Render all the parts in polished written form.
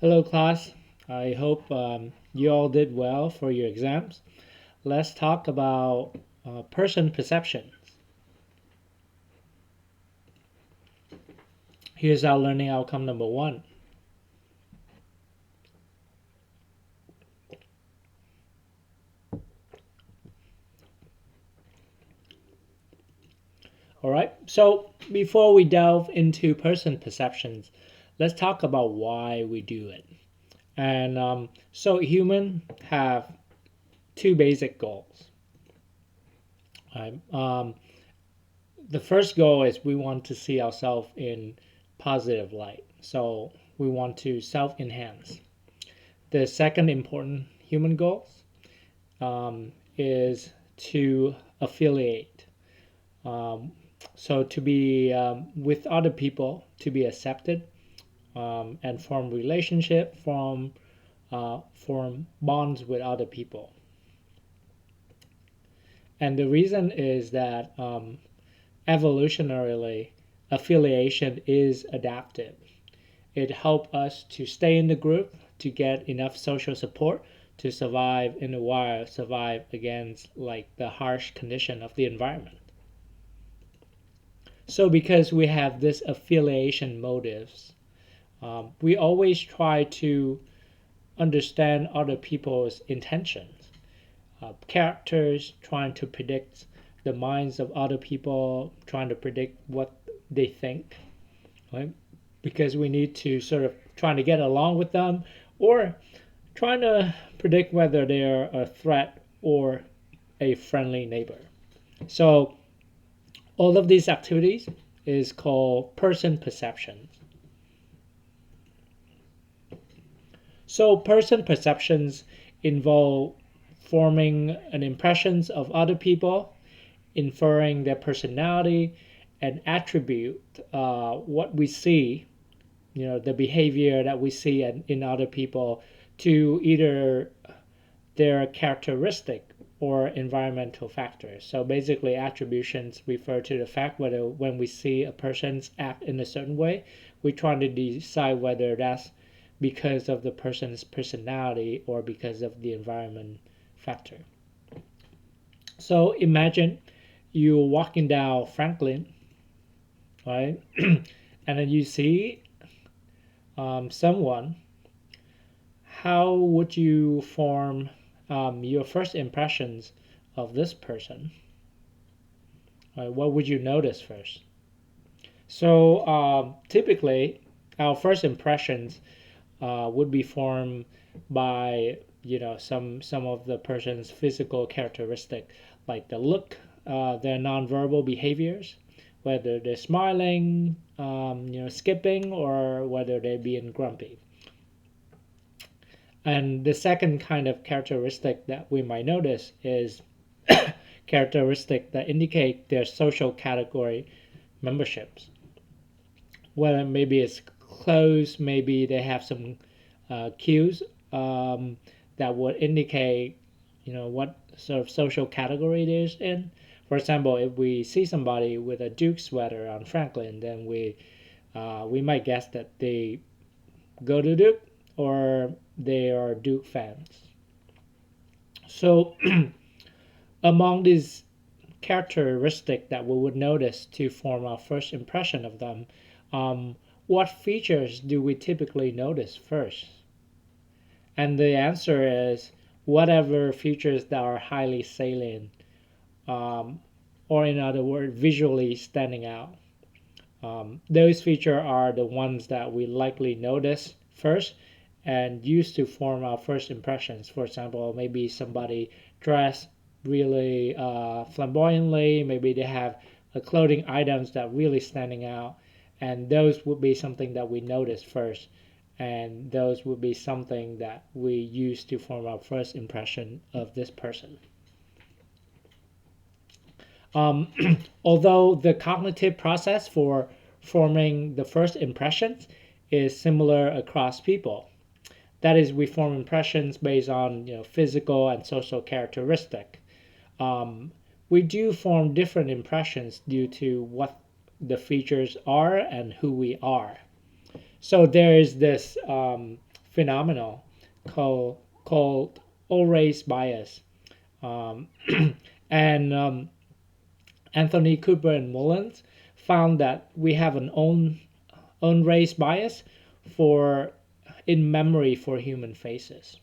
Hello, class. I hope you all did well for your exams. Let's talk about person perceptions. Here's our learning outcome number one. All right, so before we delve into person perceptions, let's talk about why we do it. And so humans have two basic goals. Right? The first goal is we want to see ourselves in positive light. So we want to self-enhance. The second important human goal is to affiliate. Um, so to be with other people, to be accepted, and form relationship, form bonds with other people. And the reason is that evolutionarily, affiliation is adaptive. It helps us to stay in the group, to get enough social support to survive in the wild, survive against like the harsh condition of the environment. So because we have this affiliation motives, we always try to understand other people's intentions. Characters trying to predict the minds of other people, trying to predict what they think, right? Because we need to sort of trying to get along with them or trying to predict whether they're a threat or a friendly neighbor. So all of these activities is called person perception. So person perceptions involve forming an impressions of other people, inferring their personality, and attribute what we see, the behavior that we see in other people to either their characteristic or environmental factors. So basically, attributions refer to the fact whether when we see a person's act in a certain way, we try to decide whether that's because of the person's personality or because of the environment factor. So imagine you walking down Franklin, right? And then you see someone. How would you form your first impressions of this person? Right? What would you notice first? So typically, our first impressions would be formed by some of the person's physical characteristic, like the look, their nonverbal behaviors, whether they're smiling, skipping, or whether they're being grumpy. And the second kind of characteristic that we might notice is characteristic that indicate their social category memberships. Whether maybe it's clothes, maybe they have some cues that would indicate, what sort of social category it is in. For example, if we see somebody with a Duke sweater on Franklin, then we might guess that they go to Duke or they are Duke fans. So among these characteristics that we would notice to form our first impression of them, what features do we typically notice first? And the answer is whatever features that are highly salient, or in other words, visually standing out. Those features are the ones that we likely notice first and used to form our first impressions. For example, maybe somebody dressed really flamboyantly, maybe they have clothing items that really standing out, and those would be something that we notice first, and those would be something that we use to form our first impression of this person. Although the cognitive process for forming the first impressions is similar across people. That is, we form impressions based on physical and social characteristic. We do form different impressions due to what the features are and who we are. So there is this phenomenon called all-race bias. Um, and Anthony Cooper and Mullins found that we have an own race bias for in memory for human faces.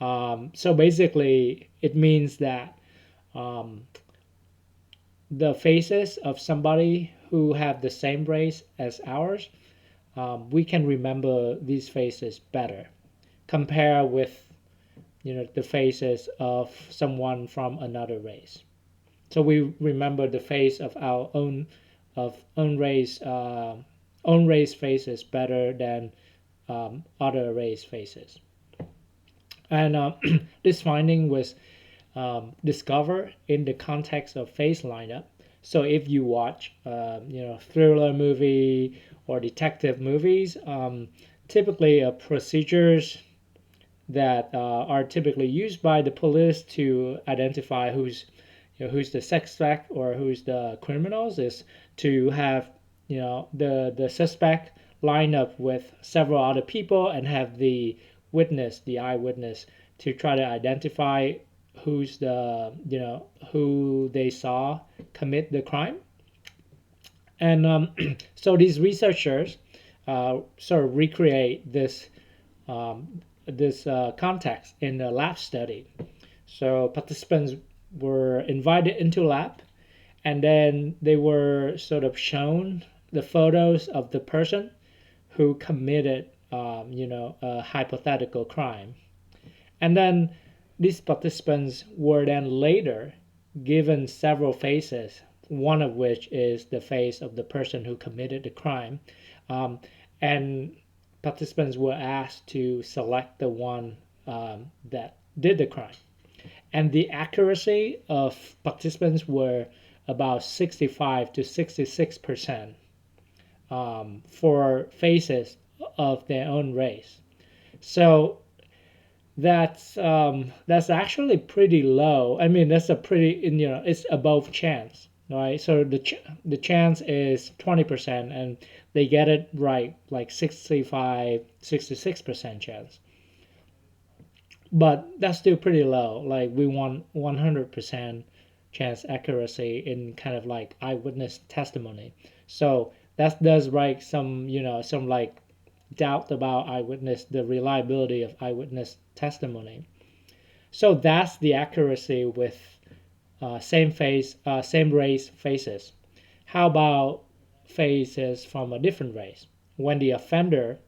So basically, it means that um, the faces of somebody who have the same race as ours, we can remember these faces better. Compare with the faces of someone from another race. So we remember the face of our own race faces better than other race faces. And this finding was discovered in the context of face lineup. So if you watch, thriller movie or detective movies, typically procedures that are typically used by the police to identify who's the suspect or who's the criminals is to have the suspect line up with several other people and have the eyewitness, to try to identify who's who they saw commit the crime. And so these researchers sort of recreate this context in a lab study. So participants were invited into lab, and then they were sort of shown the photos of the person who committed, a hypothetical crime. And then these participants were then later given several faces, one of which is the face of the person who committed the crime. And participants were asked to select the one that did the crime. And the accuracy of participants were about 65 to 66% for faces of their own race. So that's actually pretty low. I mean, that's a pretty it's above chance, right? So the chance is 20%, and they get it right like 65-66% chance. But that's still pretty low. Like we want 100% chance accuracy in kind of like eyewitness testimony. So that does like some like doubt about the reliability of eyewitness testimony. So that's the accuracy with same race faces. How about faces from a different race? When the offender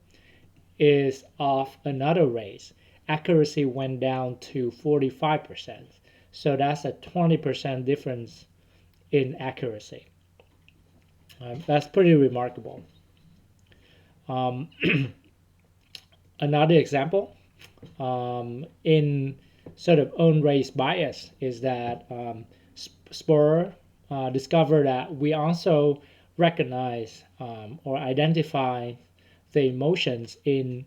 is of another race, accuracy went down to 45%. So that's a 20% difference in accuracy. That's pretty remarkable. Um, Another example in sort of own race bias is that Sporer discovered that we also recognize or identify the emotions in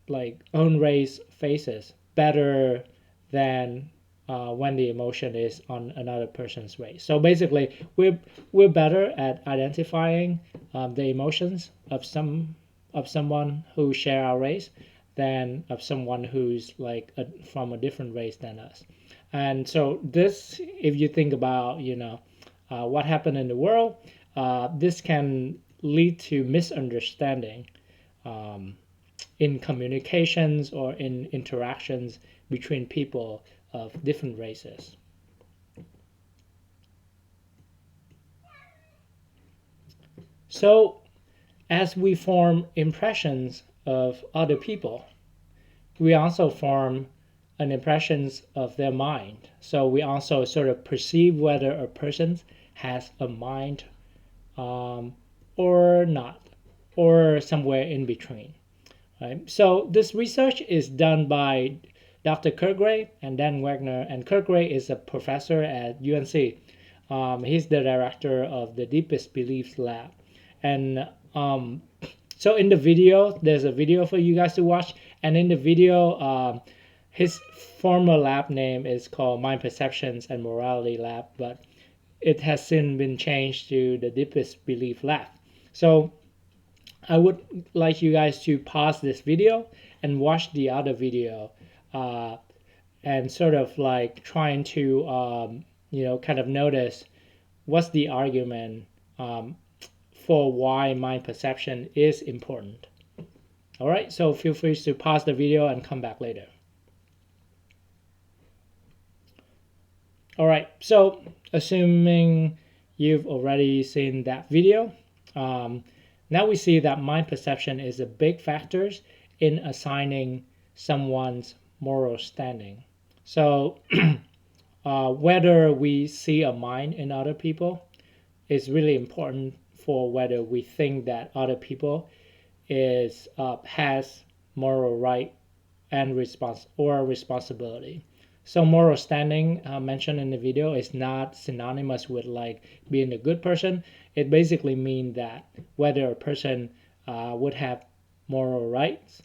like own race faces better than when the emotion is on another person's race. So basically, we're better at identifying the emotions of someone who share our race than of someone who's like from a different race than us. And so this, if you think about what happened in the world, this can lead to misunderstanding in communications or in interactions between people of different races. So as we form impressions of other people, we also form an impressions of their mind. So we also sort of perceive whether a person has a mind or not, or somewhere in between. Right? So this research is done by Dr. Kirkgray and Dan Wagner, and Kirkgray is a professor at UNC. He's the director of the Deepest Beliefs Lab. And so in the video, there's a video for you guys to watch. And in the video, his former lab name is called Mind Perceptions and Morality Lab, but it has since been changed to the Deepest Belief Lab. So I would like you guys to pause this video and watch the other video, and sort of like trying to kind of notice what's the argument for why mind perception is important. All right, so feel free to pause the video and come back later. All right, so assuming you've already seen that video, now we see that mind perception is a big factor in assigning someone's moral standing. So whether we see a mind in other people is really important for whether we think that other people has moral right and responsibility. So moral standing mentioned in the video is not synonymous with like being a good person. It basically means that whether a person would have moral rights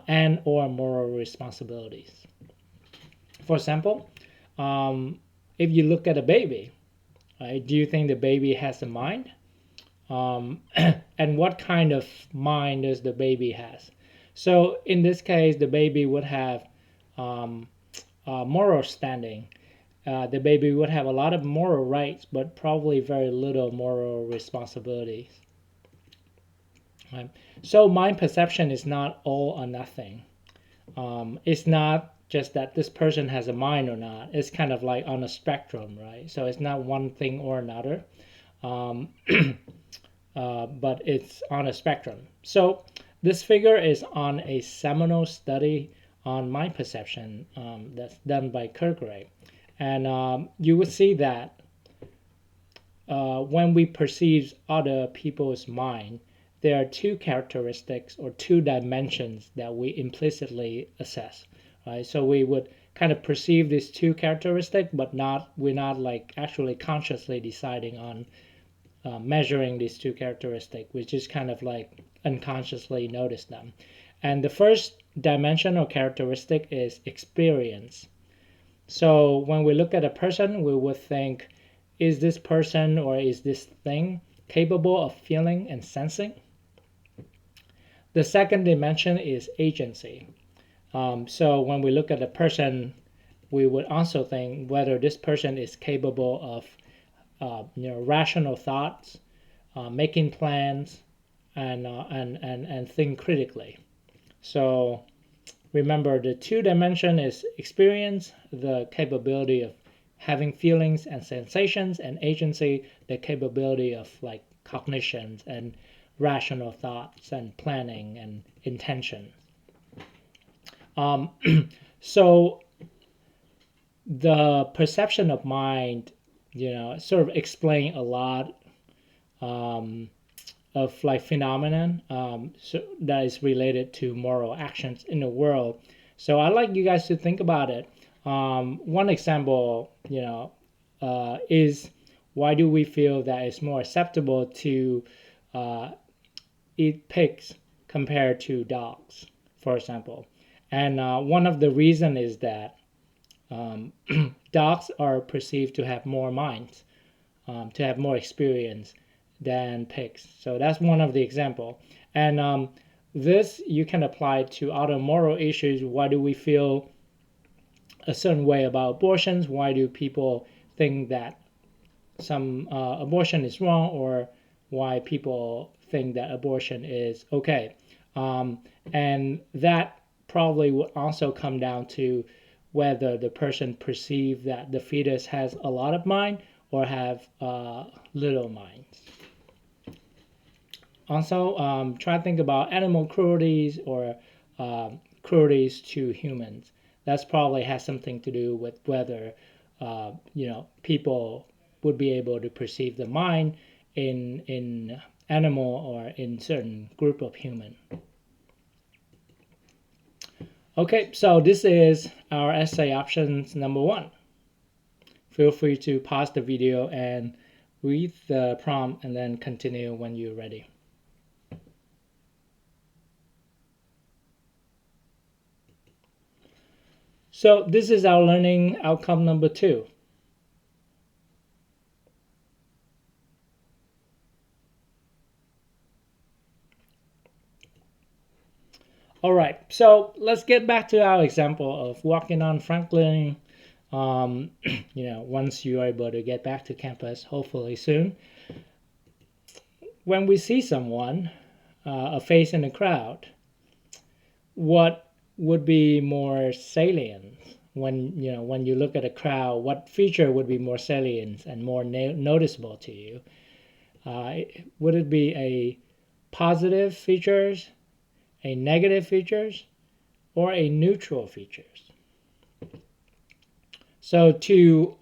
and or moral responsibilities. For example, if you look at a baby, right, do you think the baby has a mind? And what kind of mind does the baby has? So in this case, the baby would have moral standing. The baby would have a lot of moral rights, but probably very little moral responsibilities. Right? So mind perception is not all or nothing. It's not just that this person has a mind or not. It's kind of like on a spectrum, right? So it's not one thing or another, but it's on a spectrum. So this figure is on a seminal study on mind perception that's done by Kierkegaard. And you would see that when we perceive other people's mind, there are two characteristics or two dimensions that we implicitly assess. Right? So we would kind of perceive these two characteristics, but we're not like actually consciously deciding on measuring these two characteristics. We just kind of like unconsciously notice them. And the first dimension or characteristic is experience. So when we look at a person, we would think, is this person or is this thing capable of feeling and sensing? The second dimension is agency. So when we look at a person, we would also think whether this person is capable of rational thoughts, making plans, and think critically. So remember, the two dimension is experience, the capability of having feelings and sensations, and agency, the capability of like cognitions and rational thoughts and planning and intention. So the perception of mind, sort of explain a lot of like phenomenon that is related to moral actions in the world. So I'd like you guys to think about it. One example, is why do we feel that it's more acceptable to eat pigs compared to dogs, for example? And one of the reasons is that dogs are perceived to have more minds, to have more experience than pigs. So that's one of the example. And this you can apply to other moral issues. Why do we feel a certain way about abortions? Why do people think that some abortion is wrong, or why people think that abortion is okay? And that probably would also come down to whether the person perceives that the fetus has a lot of mind or have little minds. Also, try to think about animal cruelties or cruelties to humans. That's probably has something to do with whether people would be able to perceive the mind in animal or in certain group of human. Okay, so this is our essay options number 1. Feel free to pause the video and read the prompt and then continue when you're ready. So this is our learning outcome number 2. All right, so let's get back to our example of walking on Franklin. Once you are able to get back to campus, hopefully soon, when we see someone, a face in the crowd, what would be more salient when you look at a crowd? What feature would be more salient and more noticeable to you? Would it be a positive features, a negative features, or a neutral features? So to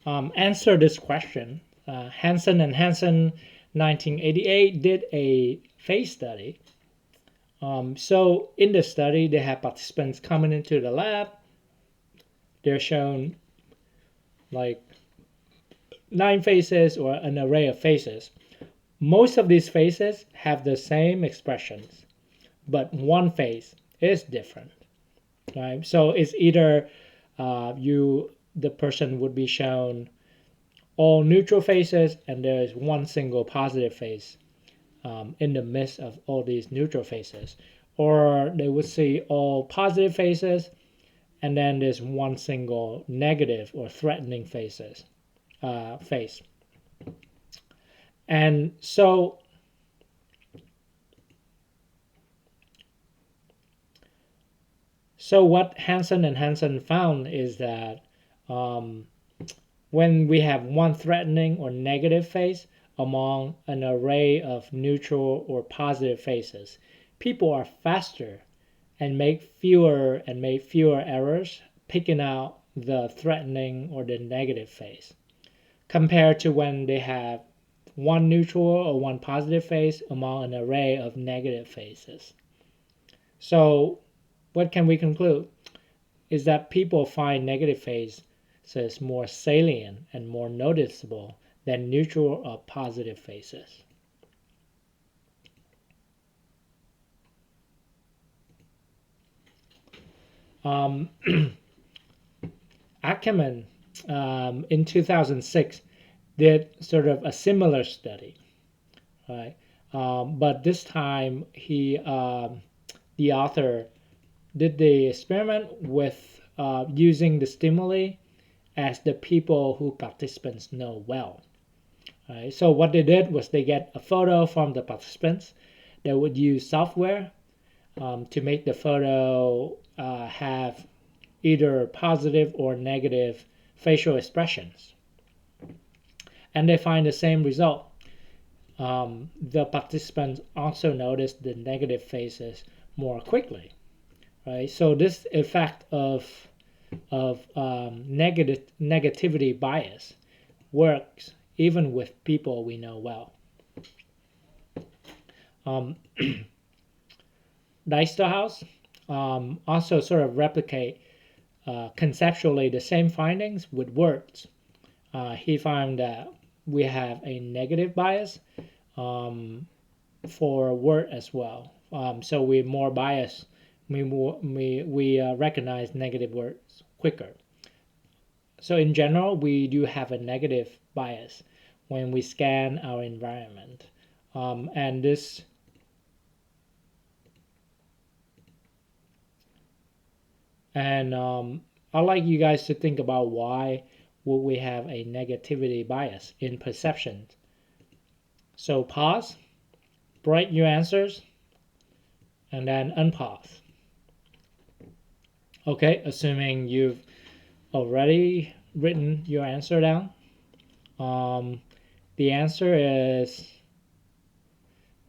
answer this question, Hansen and Hansen 1988 did a face study. So in the study, they have participants coming into the lab. They're shown like 9 faces or an array of faces. Most of these faces have the same expressions, but one face is different. Right? So it's either the person would be shown all neutral faces and there is one single positive face in the midst of all these neutral faces, or they would see all positive faces and then there's one single negative or threatening face. And so what Hansen and Hansen found is that when we have one threatening or negative face among an array of neutral or positive faces, people are faster and make fewer errors picking out the threatening or the negative face compared to when they have one neutral or one positive face among an array of negative faces. So what can we conclude? Is that people find negative faces more salient and more noticeable than neutral or positive faces. Ackerman in 2006 did sort of a similar study, right? But this time the author did the experiment with using the stimuli as the people who participants know well. Right? So what they did was they get a photo from the participants. They would use software to make the photo have either positive or negative facial expressions. And they find the same result. The participants also noticed the negative faces more quickly. Right? So this effect of negativity bias works even with people we know well. Dijksterhuis also sort of replicate conceptually the same findings with words. He found that we have a negative bias for word as well. So we're more biased. We recognize negative words quicker. So in general, we do have a negative bias when we scan our environment. And this and I'd like you guys to think about why would we have a negativity bias in perception. So pause, write your answers, and then unpause. Okay, assuming you've already written your answer down. The answer is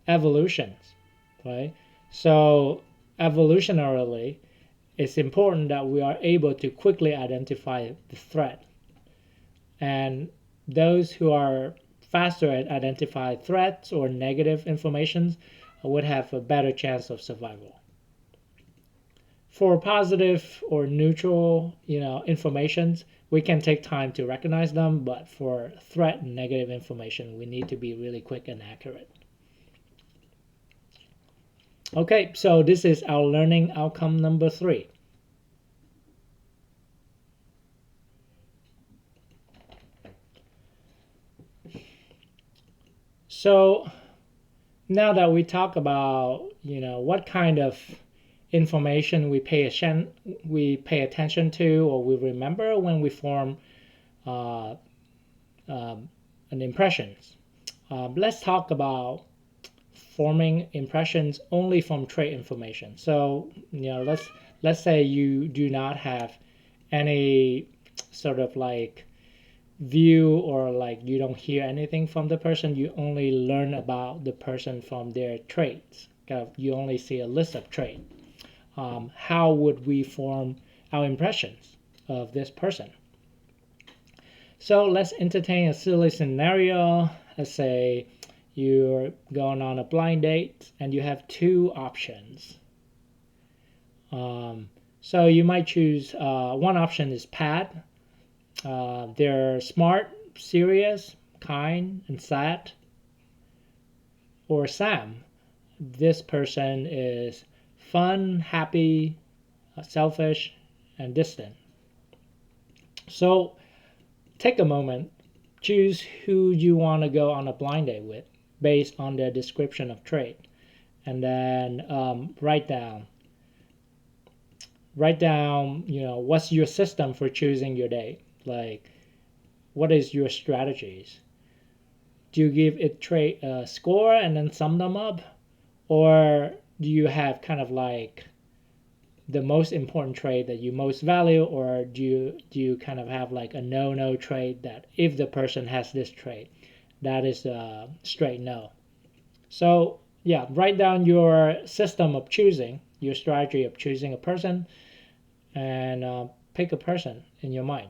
evolution, right? So evolutionarily, it's important that we are able to quickly identify the threat. And those who are faster at identifying threats or negative information would have a better chance of survival. For positive or neutral, informations, we can take time to recognize them, but for threat and negative information, we need to be really quick and accurate. Okay, so this is our learning outcome number 3. So now that we talk about, what kind of information we pay attention to or we remember when we form uh, an impressions. Let's talk about forming impressions only from trait information. So let's say you do not have any sort of like view, or like you don't hear anything from the person, you only learn about the person from their traits. You only see a list of traits. How would we form our impressions of this person? So let's entertain a silly scenario. Let's say you're going on a blind date and you have two options. So you might choose one option is Pat. They're smart, serious, kind, and sad. Or Sam. This person is fun, happy, selfish, and distant. So take a moment, choose who you want to go on a blind date with based on their description of trait, and then write down, what's your system for choosing your date? Like, what is your strategies? Do you give it trait a score and then sum them up? Or do you have kind of like the most important trait that you most value, or do you kind of have like a no trait that if the person has this trait, that is a straight no? So yeah, write down your system of choosing, your strategy of choosing a person, and pick a person in your mind.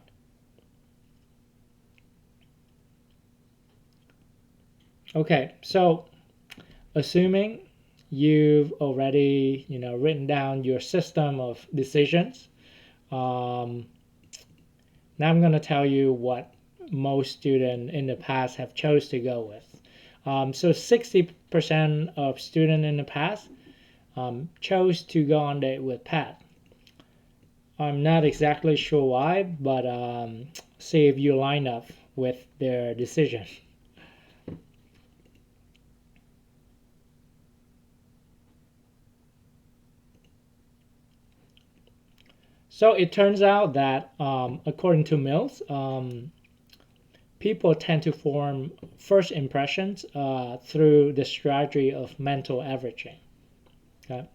Okay, so assuming you've already written down your system of decisions, now I'm going to tell you what most students in the past have chose to go with. So 60% of students in the past chose to go on date with Pat. I'm not exactly sure why, but see if you line up with their decision. So it turns out that according to Mills, people tend to form first impressions through the strategy of mental averaging. Okay?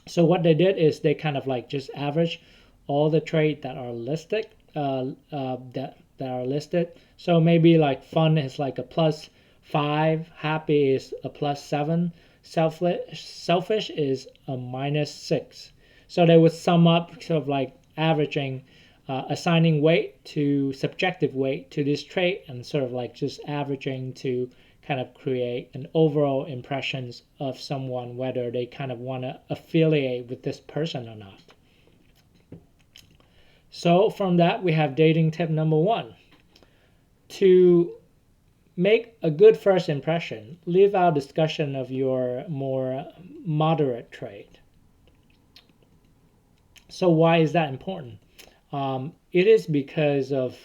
So what they did is they kind of like just average all the traits that are listed. That are listed. So maybe like fun is like a +5, happy is a +7, selfish is a -6. So they would sum up sort of like averaging, assigning weight to subjective weight to this trait, and sort of like just averaging to kind of create an overall impressions of someone, whether they kind of want to affiliate with this person or not. So from that, we have dating tip number 1. To make a good first impression, leave out discussion of your more moderate trait. So why is that important? It is because of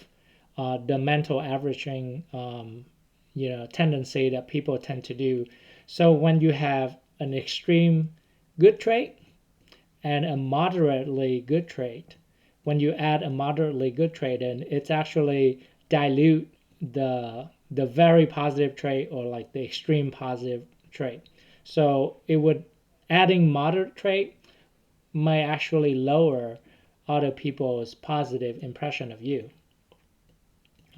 the mental averaging tendency that people tend to do. So when you have an extreme good trait and a moderately good trait, when you add a moderately good trait in, it's actually dilute the very positive trait or like the extreme positive trait. So it would, adding moderate trait might actually lower other people's positive impression of you.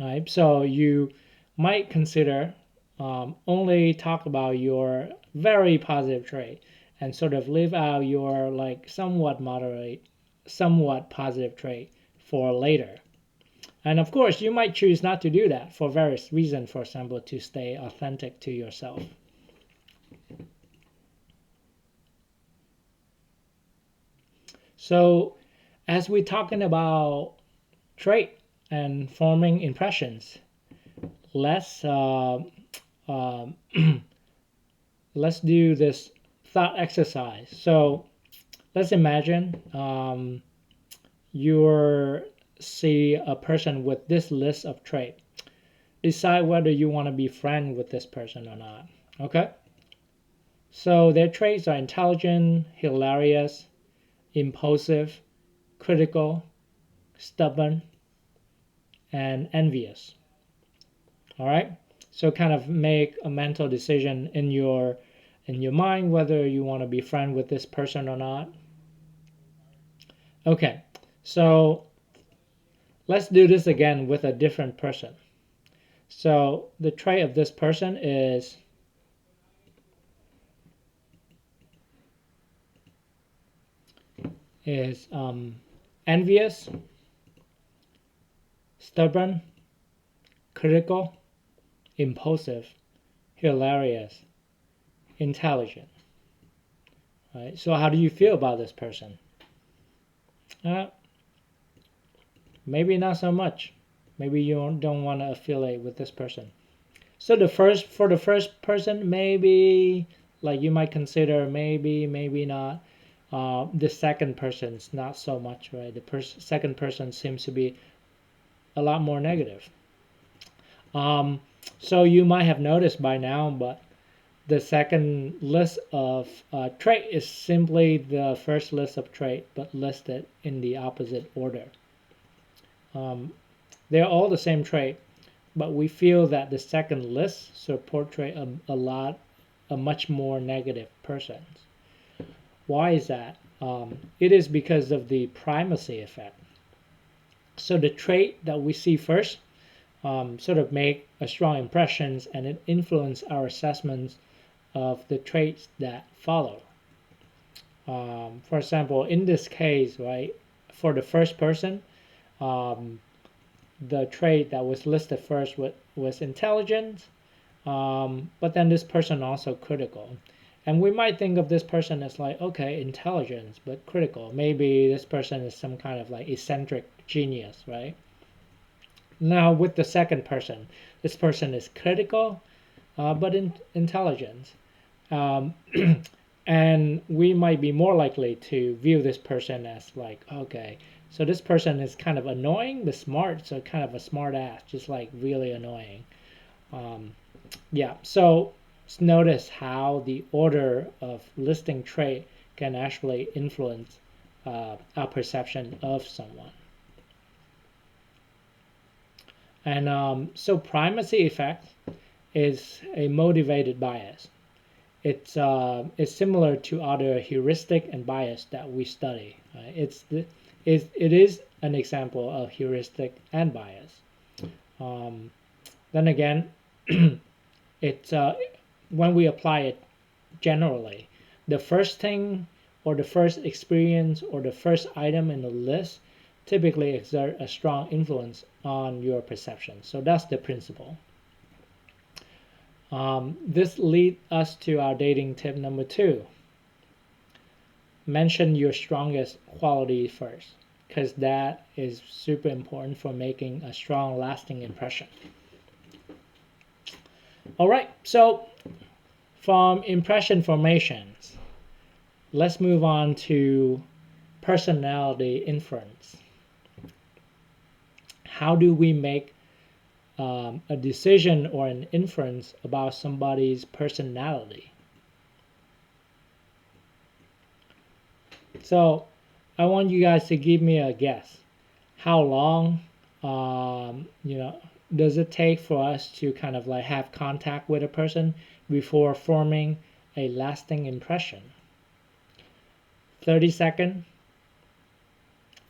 Right? So you might consider only talk about your very positive trait and sort of leave out your like somewhat moderate, somewhat positive trait for later. And of course, you might choose not to do that for various reasons, for example, to stay authentic to yourself. So as we're talking about trait and forming impressions, let's let's do this thought exercise. So let's imagine you see a person with this list of traits. Decide whether you want to be friends with this person or not. Okay? So their traits are intelligent, hilarious, impulsive, critical, stubborn, and envious. All right, so kind of make a mental decision in your mind whether you want to be friend with this person or not. Okay, so let's do this again with a different person. So the trait of this person is envious, stubborn, critical, impulsive, hilarious, intelligent. Right? So how do you feel about this person? Maybe not so much. Maybe you don't want to affiliate with this person. So for the first person, maybe like you might consider maybe not. The second person's not so much, right? The second person seems to be a lot more negative. So you might have noticed by now, but the second list of trait is simply the first list of trait, but listed in the opposite order. They're all the same trait, but we feel that the second list sort of portray a much more negative person. Why is that? It is because of the primacy effect. So the trait that we see first sort of make a strong impressions, and it influence our assessments of the traits that follow. For example, in this case, right, for the first person, the trait that was listed first was intelligent, but then this person also critical. And we might think of this person as like, okay, intelligence, but critical. Maybe this person is some kind of like eccentric genius, right? Now with the second person, this person is critical, but intelligent. And we might be more likely to view this person as like, okay, so this person is kind of annoying but smart, so kind of a smart ass, just like really annoying. Yeah, so notice how the order of listing trait can actually influence our perception of someone. And so primacy effect is a motivated bias. It's similar to other heuristic and bias that we study. Right? It is an example of heuristic and bias. Then again, it's when we apply it generally, the first thing or the first experience or the first item in the list typically exert a strong influence on your perception. So that's the principle. This leads us to our dating tip number 2. Mention your strongest quality first, because that is super important for making a strong, lasting impression. All right, so from impression formations, let's move on to personality inference. How do we make a decision or an inference about somebody's personality? So I want you guys to give me a guess. How long does it take for us to kind of like have contact with a person before forming a lasting impression? 30 seconds,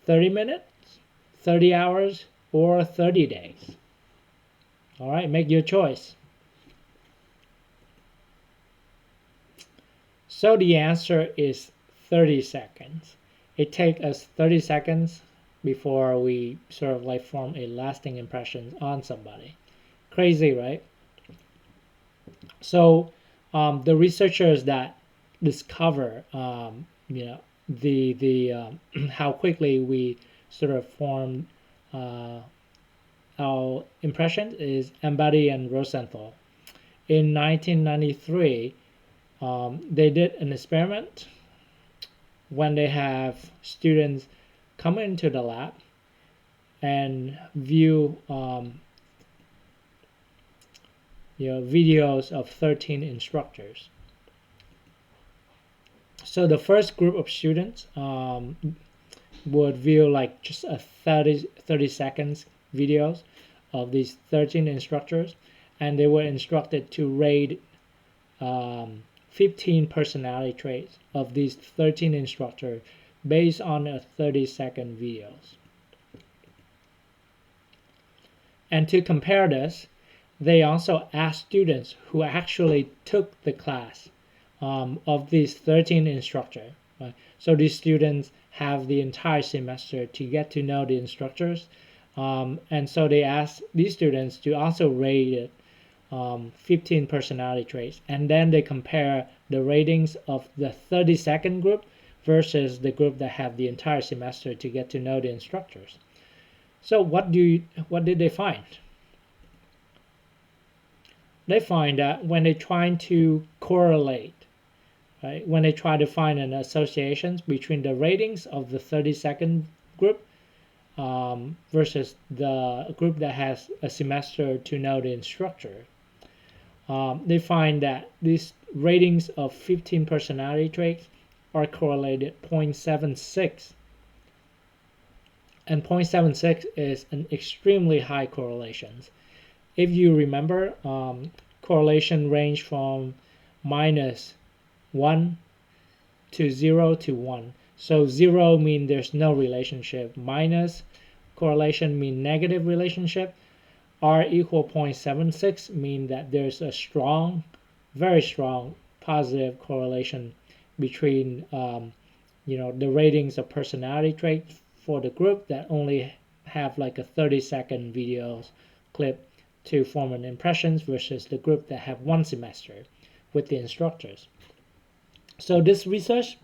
30 minutes, 30 hours, or 30 days? All right, make your choice. So the answer is 30 seconds. It takes us 30 seconds before we sort of like form a lasting impression on somebody. Crazy, right? So the researchers that discover the how quickly we sort of form our impressions is Embody and Rosenthal. In 1993, they did an experiment when they have students come into the lab and view videos of 13 instructors. So the first group of students would view like just a 30 seconds videos of these 13 instructors, and they were instructed to rate 15 personality traits of these 13 instructors based on a 30-second videos. And to compare this, they also asked students who actually took the class of these 13 instructors. Right? So these students have the entire semester to get to know the instructors. And so they asked these students to also rate it 15 personality traits. And then they compare the ratings of the 30-second group versus the group that have the entire semester to get to know the instructors. So what did they find? They find that when they try to correlate, right, when they try to find an associations between the ratings of the 30-second group versus the group that has a semester to know the instructor, they find that these ratings of 15 personality traits are correlated 0.76. And 0.76 is an extremely high correlation. If you remember, correlation range from -1 to 0 to 1. So 0 means there's no relationship. Minus correlation mean negative relationship. R equal 0.76 mean that there's a strong, very strong positive correlation between the ratings of personality traits for the group that only have like a 30-second videos clip to form an impressions versus the group that have one semester with the instructors. So this research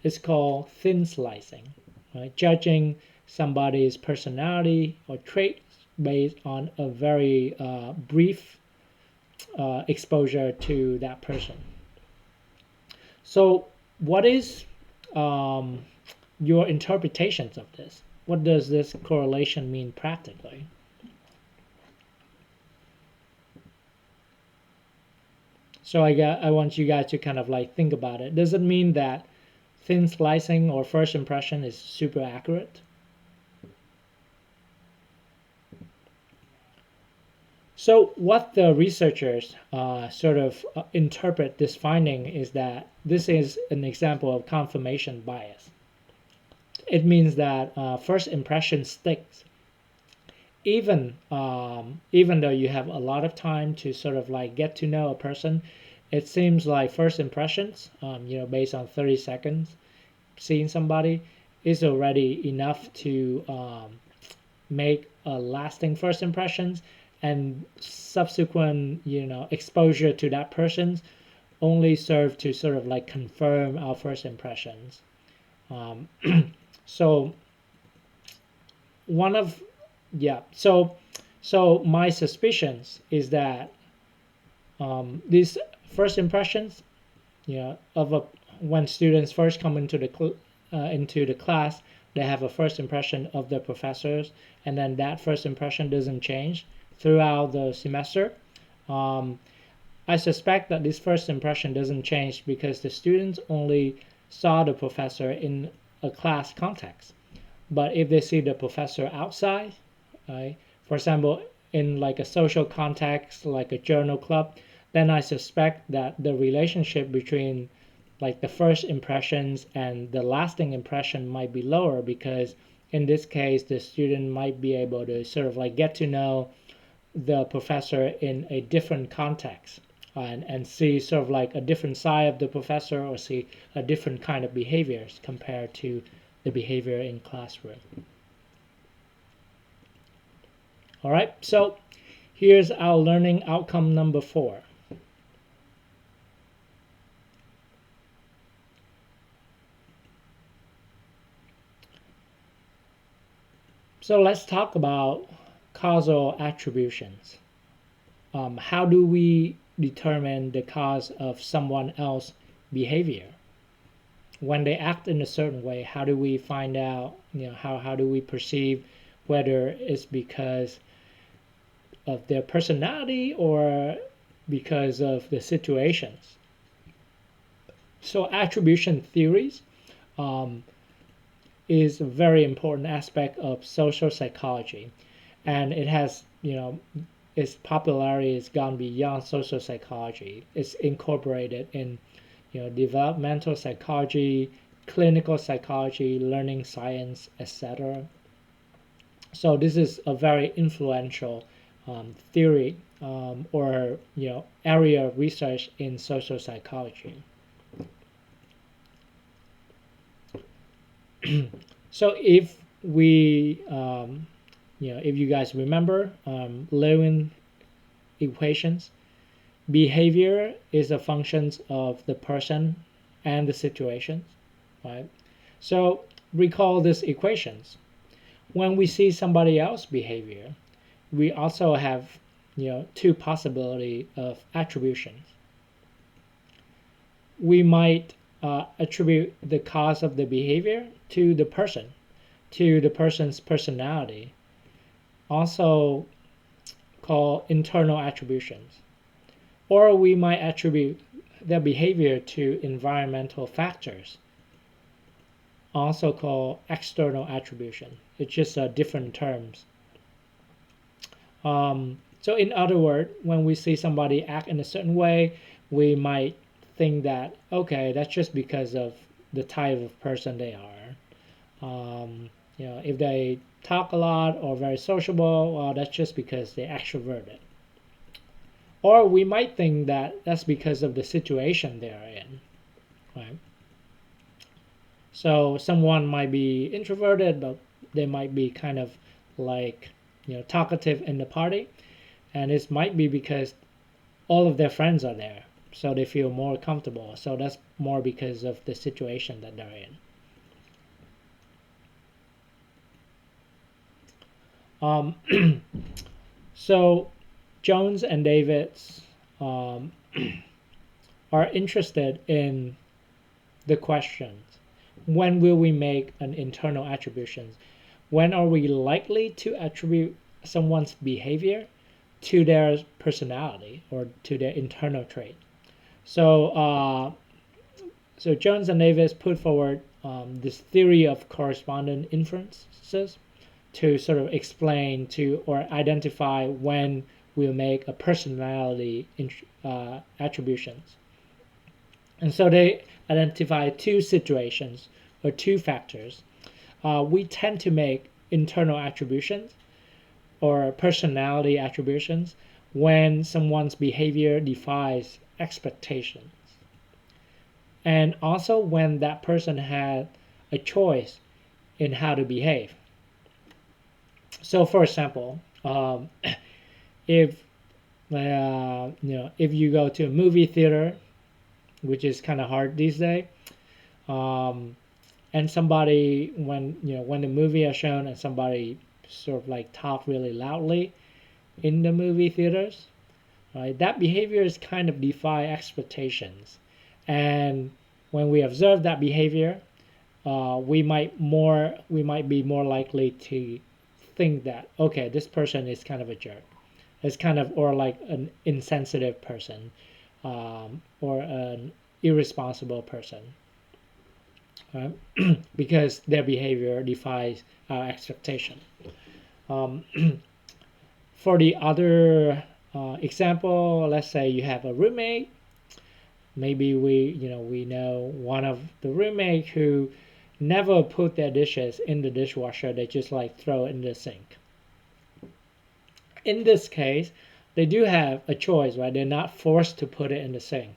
is called thin slicing, right? Judging somebody's personality or traits based on a very brief exposure to that person. So what is your interpretations of this? What does this correlation mean practically? So I want you guys to kind of like think about it. Does it mean that thin slicing or first impression is super accurate? So what the researchers interpret this finding is that this is an example of confirmation bias. It means that first impression sticks, even though you have a lot of time to sort of like get to know a person. It seems like first impressions, based on 30 seconds, seeing somebody is already enough to make a lasting first impressions, and subsequent exposure to that person only serve to sort of like confirm our first impressions. So my suspicions is that these first impressions, when students first come into the class, they have a first impression of their professors, and then that first impression doesn't change throughout the semester. I suspect that this first impression doesn't change because the students only saw the professor in a class context. But if they see the professor outside, right, for example, in like a social context, like a journal club, then I suspect that the relationship between like the first impressions and the lasting impression might be lower, because in this case, the student might be able to sort of like get to know the professor in a different context, and see sort of like a different side of the professor, or see a different kind of behaviors compared to the behavior in classroom. All right, so here's our learning outcome number 4. So let's talk about causal attributions. How do we determine the cause of someone else's behavior? When they act in a certain way, how do we find out, how do we perceive whether it's because of their personality or because of the situations? So attribution theories is a very important aspect of social psychology, and it has, its popularity has gone beyond social psychology. It's incorporated in, developmental psychology, clinical psychology, learning science, etc. So this is a very influential theory, or area of research in social psychology. So if we, if you guys remember Lewin equations, behavior is a function of the person and the situations, right? So recall these equations. When we see somebody else's behavior, we also have, two possibility of attributions. We might attribute the cause of the behavior to the person, to the person's personality, also called internal attributions. Or we might attribute their behavior to environmental factors, also called external attribution. It's just different terms. So in other words, when we see somebody act in a certain way, we might think that, okay, that's just because of the type of person they are. If they talk a lot or very sociable, well, that's just because they're extroverted. Or we might think that that's because of the situation they're in, right? So someone might be introverted, but they might be kind of like, talkative in the party, and it might be because all of their friends are there, so they feel more comfortable. So that's more because of the situation that they're in. So Jones and Davids are interested in the questions: when will we make an internal attribution? When are we likely to attribute someone's behavior to their personality or to their internal trait? So Jones and Davis put forward this theory of correspondent inferences to sort of explain to or identify when we'll make a personality attributions. And so they identify two situations or two factors. We tend to make internal attributions or personality attributions when someone's behavior defies expectations, and also when that person had a choice in how to behave. So, for example, if if you go to a movie theater, which is kind of hard these days, and somebody when the movie is shown and somebody sort of like talk really loudly in the movie theaters, right? That behavior is kind of defy expectations, and when we observe that behavior, we might be more likely to think that, okay, this person is kind of a jerk. It's kind of, or like an insensitive person, or an irresponsible person, right? Because their behavior defies our expectation. For the other example, let's say you have a roommate. Maybe we know one of the roommate who never put their dishes in the dishwasher. They just like throw it in the sink. In this case, they do have a choice, right? They're not forced to put it in the sink.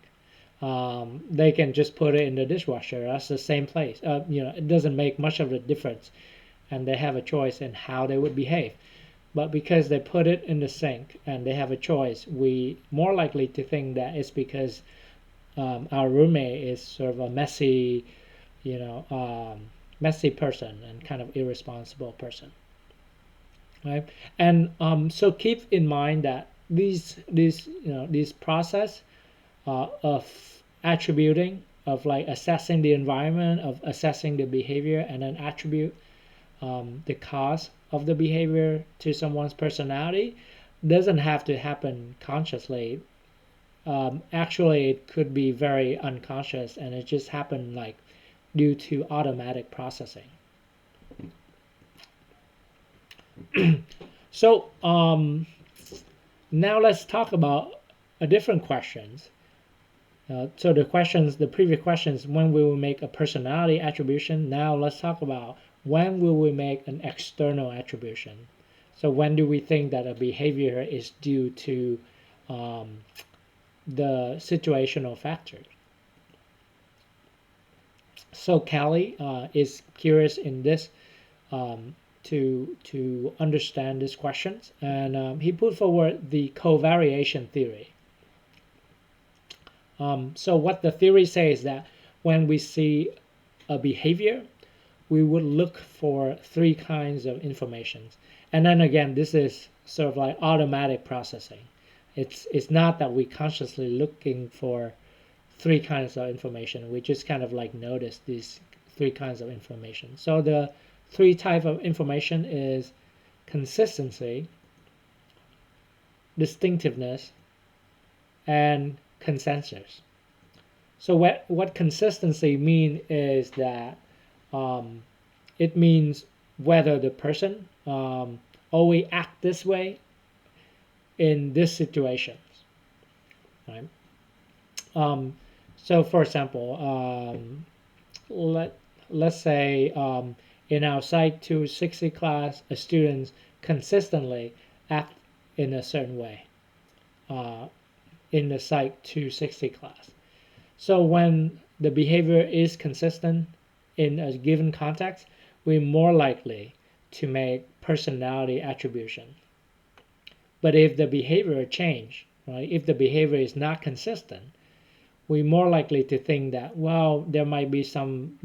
They can just put it in the dishwasher. That's the same place. It doesn't make much of a difference, and they have a choice in how they would behave. But because they put it in the sink and they have a choice, we more likely to think that it's because our roommate is sort of a messy, messy person and kind of irresponsible person, right? And so keep in mind that these process of attributing, of like assessing the environment, of assessing the behavior, and then attribute the cause of the behavior to someone's personality doesn't have to happen consciously. actually it could be very unconscious, and it just happened like due to automatic processing. So now let's talk about a different questions. So the previous questions, when we will make a personality attribution. Now let's talk about when will we make an external attribution. So when do we think that a behavior is due to the situational factors? So Callie is curious in this to understand these questions, and he put forward the covariation theory. So what the theory says is that when we see a behavior, we would look for three kinds of information. And then again, this is sort of like automatic processing. It's not that we consciously looking for three kinds of information. We just kind of like notice these three kinds of information. So the three type of information is consistency, distinctiveness, and consensus. So what consistency mean is that it means whether the person always act this way in this situations, right? So for example, let's say in our Psych 260 class, a student consistently act in a certain way in the Psych 260 class. So when the behavior is consistent in a given context, we're more likely to make personality attribution. But if the behavior change, right, if the behavior is not consistent, we're more likely to think that, well, there might be some,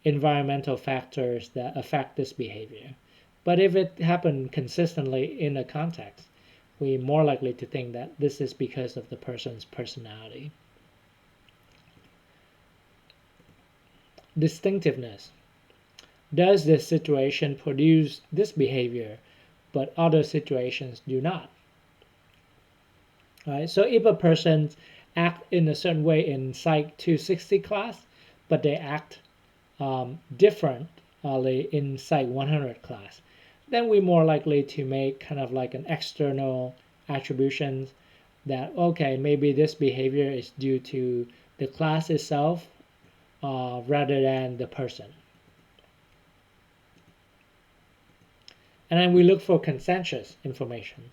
environmental factors that affect this behavior. But if it happened consistently in a context, we're more likely to think that this is because of the person's personality. Distinctiveness. Does this situation produce this behavior, but other situations do not? Right? So if a person act in a certain way in Psych 260 class, but they act differently in Psych 100 class, then we're more likely to make kind of like an external attribution that, okay, maybe this behavior is due to the class itself rather than the person. And then we look for consensus information.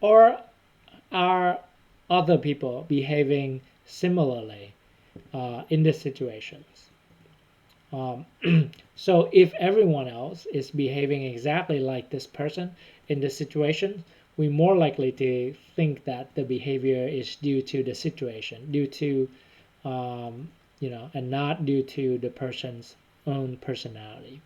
Or are other people behaving similarly in the situations? So if everyone else is behaving exactly like this person in the situation, we're more likely to think that the behavior is due to the situation, due to, and not due to the person's own personality.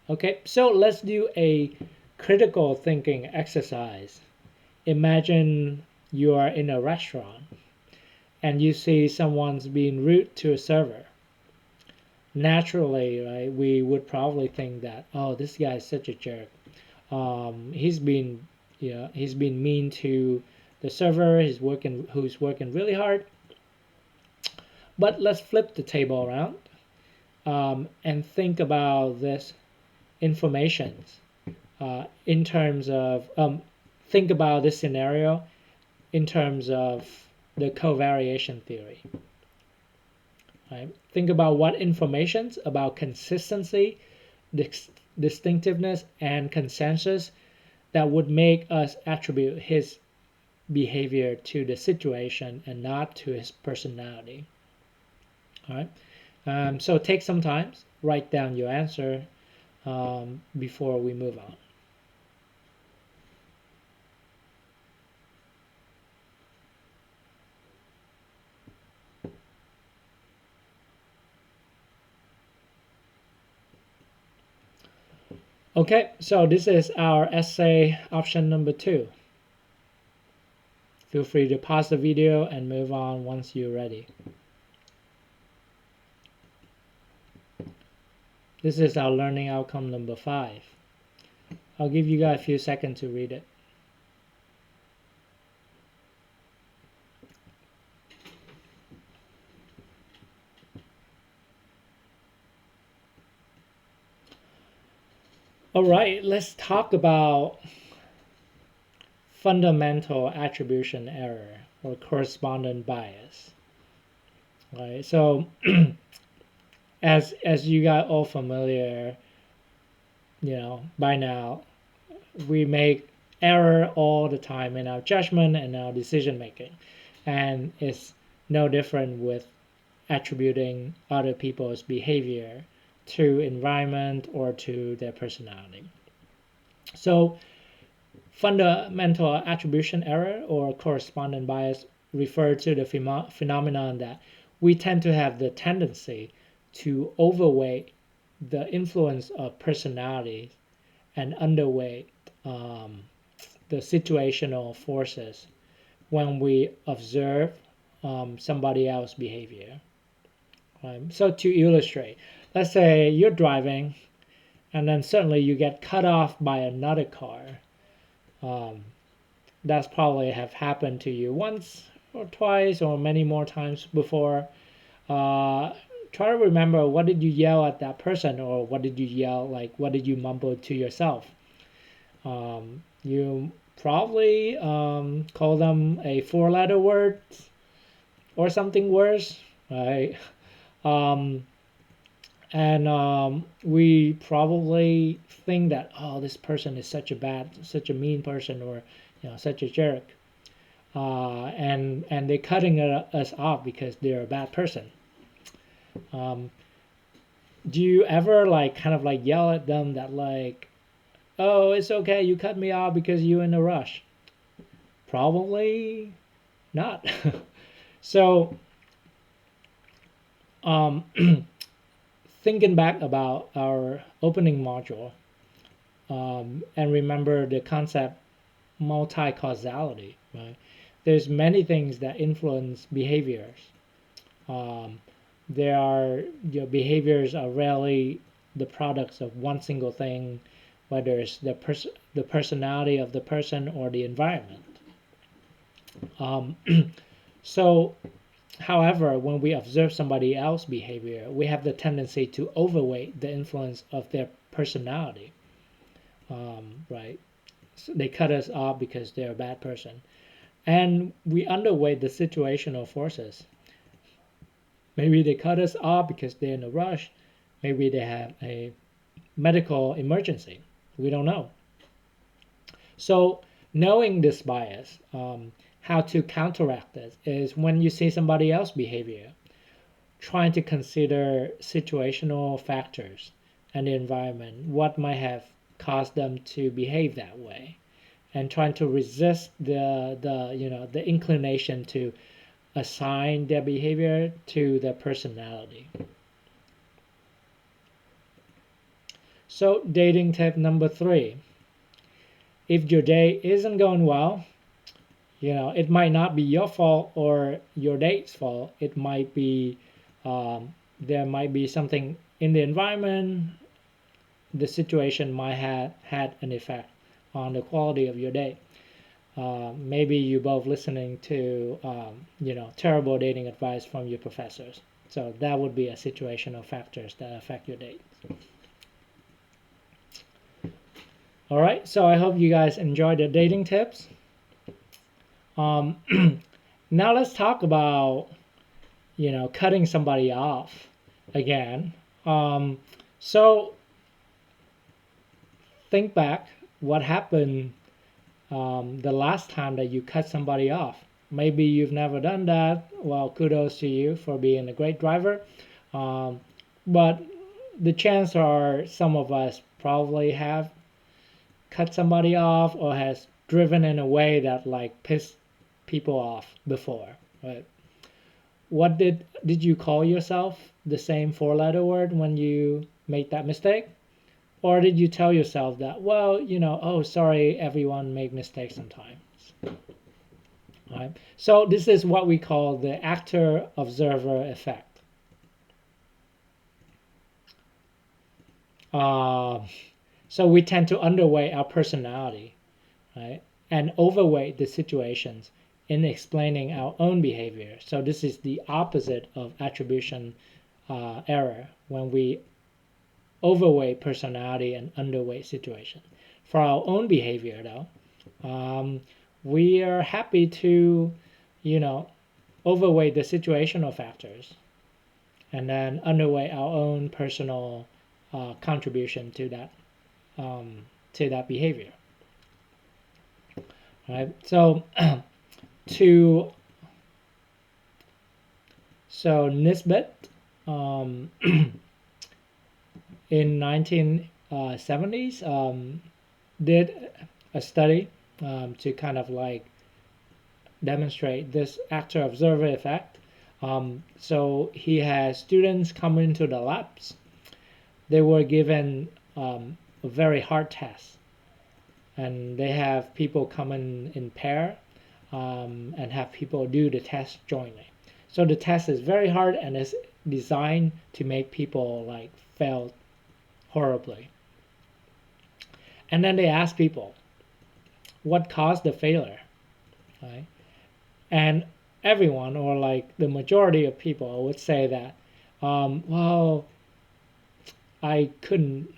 Okay, so let's do a critical thinking exercise. Imagine you are in a restaurant and you see someone's being rude to a server. Naturally, right, we would probably think that, oh, this guy is such a jerk. He's been mean to the server. Who's working really hard. But let's flip the table around and think about this information in terms of think about this scenario in terms of the covariation theory. Right? Think about what information about consistency, distinctiveness, and consensus that would make us attribute his behavior to the situation and not to his personality. All right. So take some time, write down your answer before we move on. Okay, so this is our essay option number 2. Feel free to pause the video and move on once you're ready. This is our learning outcome number 5. I'll give you guys a few seconds to read it. All right, let's talk about fundamental attribution error or correspondent bias. All right, so as you got all familiar, by now, we make error all the time in our judgment and our decision making, and it's no different with attributing other people's behavior to environment or to their personality. So fundamental attribution error or correspondent bias refer to the phenomenon that we tend to have the tendency to overweight the influence of personality and underweight the situational forces when we observe somebody else's behavior. So to illustrate, let's say you're driving and then suddenly you get cut off by another car. That's probably have happened to you once or twice or many more times before. Try to remember, what did you yell at that person, or what did you yell, like what did you mumble to yourself? You probably call them a four-letter word or something worse, right? Um, and we probably think that, oh, this person is such a mean person, or such a jerk, and they're cutting us off because they're a bad person. Um, do you ever like kind of like yell at them that like, oh, it's okay, you cut me off because you're in a rush? Probably not. So, um, thinking back about our opening module, and remember the concept multi-causality, right? There's many things that influence behaviors. Um, there are behaviors are rarely the products of one single thing, whether it's the personality of the person or the environment. Um, so, however, when we observe somebody else's behavior, we have the tendency to overweight the influence of their personality, right? So they cut us off because they're a bad person. And we underweight the situational forces. Maybe they cut us off because they're in a rush. Maybe they have a medical emergency. We don't know. So, knowing this bias, how to counteract this is when you see somebody else's behavior, trying to consider situational factors and the environment, what might have caused them to behave that way, and trying to resist the inclination to assign their behavior to their personality. So dating tip number 3: if your day isn't going well, it might not be your fault or your date's fault. It might be there might be something in the environment. The situation might have had an effect on the quality of your day. Maybe you both listening to terrible dating advice from your professors. So that would be a situational factors that affect your date. All right, so I hope you guys enjoyed the dating tips. Now let's talk about cutting somebody off again. So think back what happened the last time that you cut somebody off. Maybe you've never done that. Well, kudos to you for being a great driver. But the chances are some of us probably have cut somebody off or has driven in a way that like pissed people off before, right? What did you call yourself the same four-letter word when you made that mistake? Or did you tell yourself that, well, oh, sorry, everyone make mistakes sometimes. Right? So this is what we call the actor-observer effect. So we tend to underweight our personality, right, and overweight the situations in explaining our own behavior. So this is the opposite of attribution error, when we overweight personality and underweight situation. For our own behavior, though, we are happy to, overweight the situational factors and then underweight our own personal contribution to that behavior. Right. So to Nisbet in 1970s did a study to kind of like demonstrate this actor-observer effect. So he has students come into the labs. They were given a very hard test, and they have people come in pair and have people do the test jointly. So the test is very hard and is designed to make people like fail horribly. And then they ask people, what caused the failure, right? And everyone, or like the majority of people, would say that, well, I couldn't,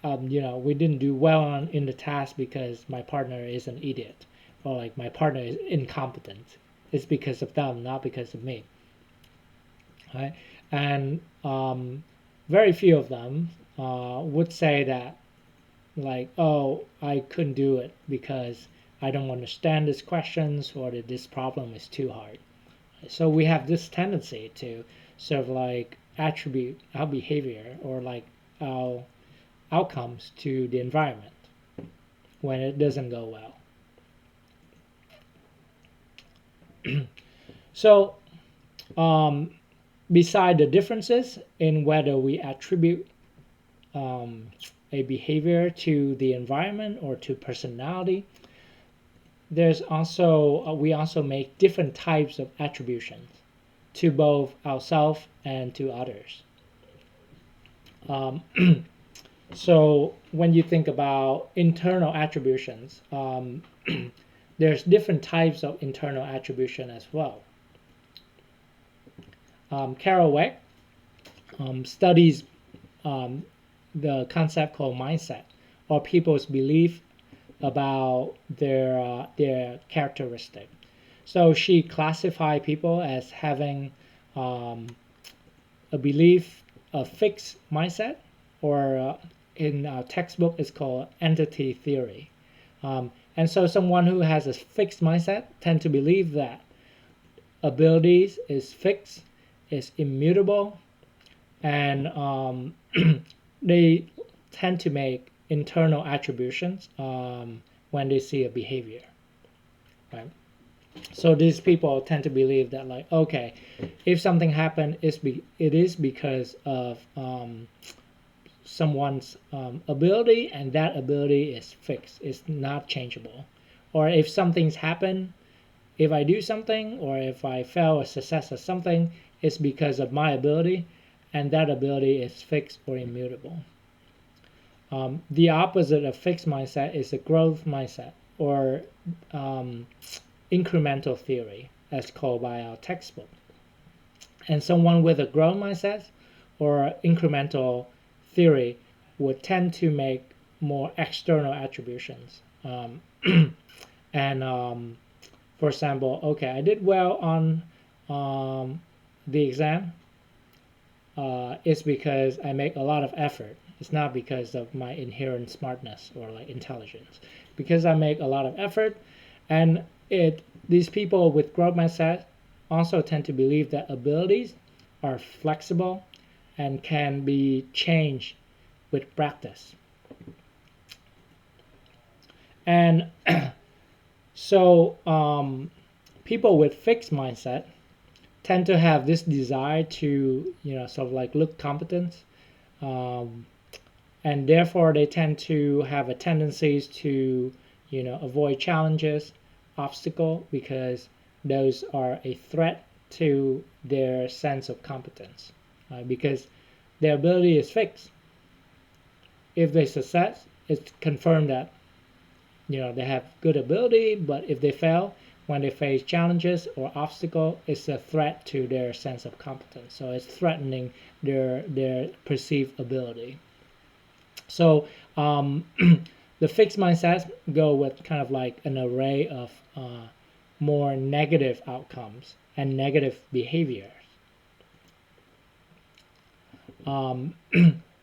we didn't do well in the task because my partner is an idiot, or like my partner is incompetent. It's because of them, not because of me, right? And very few of them would say that, like, oh, I couldn't do it because I don't understand these questions, or that this problem is too hard. So we have this tendency to sort of like attribute our behavior or like our outcomes to the environment when it doesn't go well. So beside the differences in whether we attribute a behavior to the environment or to personality, there's also we also make different types of attributions to both ourselves and to others. So when you think about internal attributions, there's different types of internal attribution as well. Carol Dweck studies the concept called mindset, or people's belief about their characteristic. So she classified people as having a belief, a fixed mindset, or in a textbook it's called entity theory. And so someone who has a fixed mindset tend to believe that abilities is fixed, is immutable, and they tend to make internal attributions when they see a behavior, right? So these people tend to believe that, like, okay, if something happened, it is because of someone's ability, and that ability is fixed, it's not changeable. Or if something's happened, if I do something, or if I fail or success at something, it's because of my ability, and that ability is fixed or immutable. The opposite of fixed mindset is a growth mindset, or incremental theory, as called by our textbook. And someone with a growth mindset or incremental theory would tend to make more external attributions. And for example, okay, I did well on the exam. It's because I make a lot of effort. It's not because of my inherent smartness or like intelligence. Because I make a lot of effort, and these people with growth mindset also tend to believe that abilities are flexible and can be changed with practice. And so people with fixed mindset tend to have this desire to, sort of like look competent, and therefore they tend to have a tendencies to, avoid challenges, obstacle, because those are a threat to their sense of competence, because their ability is fixed. If they success, it's confirmed that they have good ability, but if they fail, when they face challenges or obstacle, it's a threat to their sense of competence. So it's threatening their perceived ability. So the fixed mindsets go with kind of like an array of more negative outcomes and negative behaviors.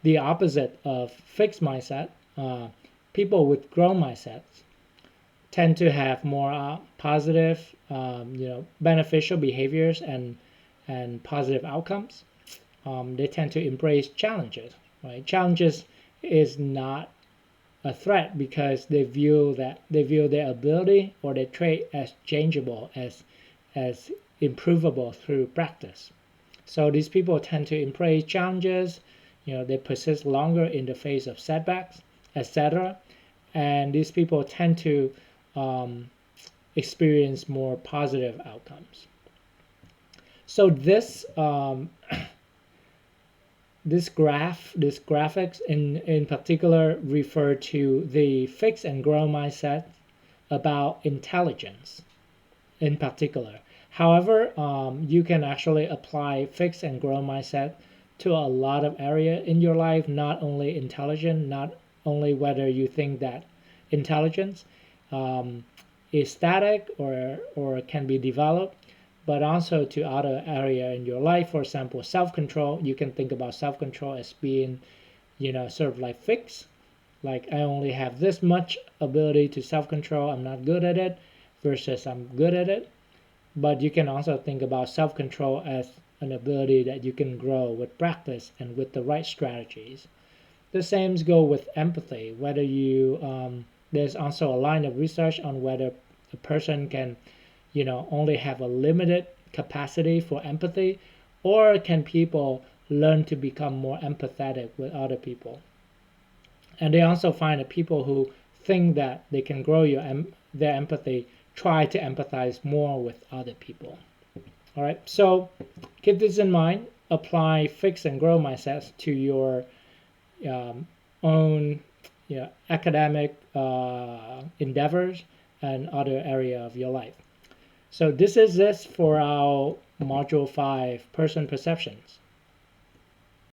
The opposite of fixed mindset, people with growth mindsets tend to have more positive, beneficial behaviors and positive outcomes. They tend to embrace challenges. Right? Challenges is not a threat because they view their ability or their trait as changeable, as improvable through practice. So these people tend to embrace challenges. They persist longer in the face of setbacks, etc. And these people tend to experience more positive outcomes. So this graphics in particular refer to the fixed and growth mindset about intelligence in particular. However, you can actually apply fixed and growth mindset to a lot of area in your life, not only intelligence, not only whether you think that intelligence is static or can be developed, but also to other area in your life. For example, self-control. You can think about self-control as being, sort of like fixed. Like I only have this much ability to self-control. I'm not good at it versus I'm good at it. But you can also think about self-control as an ability that you can grow with practice and with the right strategies. The same go with empathy. Whether there's also a line of research on whether a person can, only have a limited capacity for empathy, or can people learn to become more empathetic with other people. And they also find that people who think that they can grow their empathy try to empathize more with other people. All right, so keep this in mind. Apply fix and grow mindsets to your own academic endeavors and other area of your life. So this is for our module 5, person perceptions.